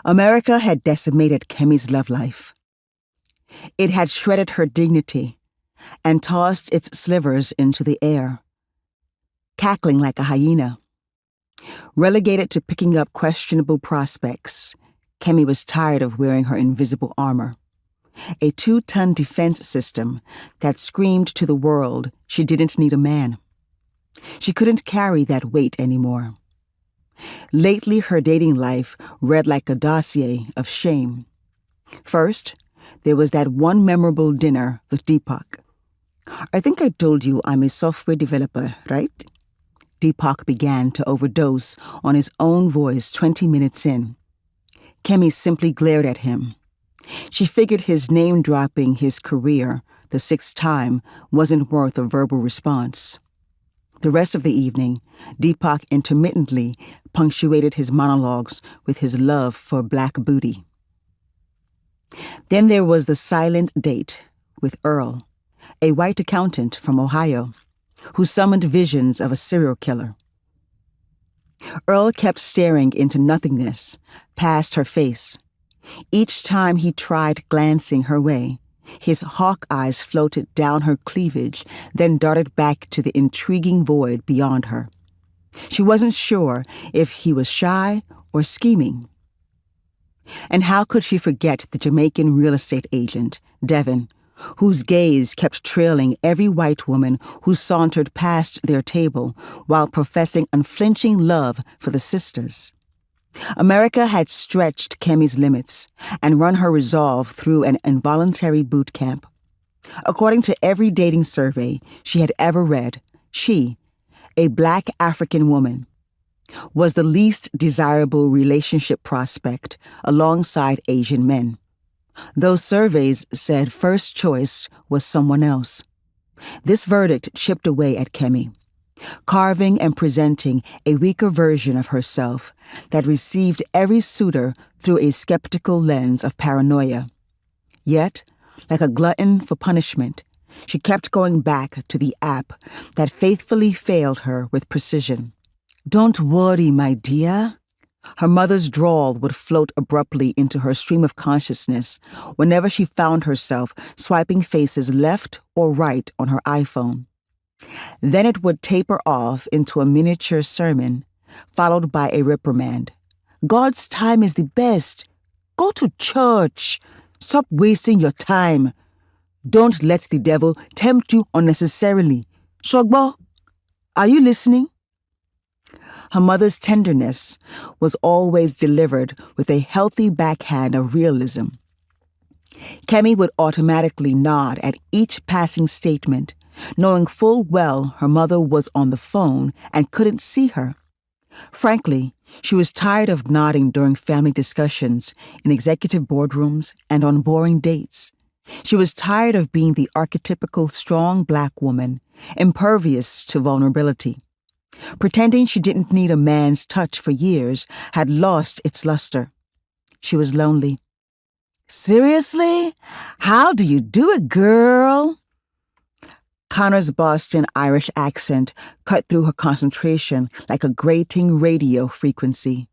America had decimated Kemi's love life. It had shredded her dignity and tossed its slivers into the air, cackling like a hyena. Relegated to picking up questionable prospects, Kemi was tired of wearing her invisible armor, a 2-ton defense system that screamed to the world she didn't need a man. She couldn't carry that weight anymore. Lately, her dating life read like a dossier of shame. First, there was that one memorable dinner with Deepak. "I think I told you I'm a software developer, right?" Deepak began to overdose on his own voice 20 minutes in. Kemi simply glared at him. She figured his name-dropping his career the 6th time wasn't worth a verbal response. The rest of the evening, Deepak intermittently punctuated his monologues with his love for black booty. Then there was the silent date with Earl, a white accountant from Ohio, who summoned visions of a serial killer. Earl kept staring into nothingness, past her face. Each time he tried glancing her way, his hawk eyes floated down her cleavage, then darted back to the intriguing void beyond her. She wasn't sure if he was shy or scheming. And how could she forget the Jamaican real estate agent, Devon, whose gaze kept trailing every white woman who sauntered past their table while professing unflinching love for the sisters. America had stretched Kemi's limits and run her resolve through an involuntary boot camp. According to every dating survey she had ever read, she, a black African woman, was the least desirable relationship prospect alongside Asian men. Those surveys said first choice was someone else. This verdict chipped away at Kemi, carving and presenting a weaker version of herself that received every suitor through a skeptical lens of paranoia. Yet, like a glutton for punishment, she kept going back to the app that faithfully failed her with precision. "Don't worry, my dear." Her mother's drawl would float abruptly into her stream of consciousness whenever she found herself swiping faces left or right on her iPhone. Then it would taper off into a miniature sermon, followed by a reprimand. "God's time is the best. Go to church. Stop wasting your time. Don't let the devil tempt you unnecessarily. Shogbo, are you listening?" Her mother's tenderness was always delivered with a healthy backhand of realism. Kemi would automatically nod at each passing statement, knowing full well her mother was on the phone and couldn't see her. Frankly, she was tired of nodding during family discussions in executive boardrooms and on boring dates. She was tired of being the archetypical strong black woman, impervious to vulnerability. Pretending she didn't need a man's touch for years had lost its luster. She was lonely. "Seriously? How do you do it, girl?" Connor's Boston Irish accent cut through her concentration like a grating radio frequency.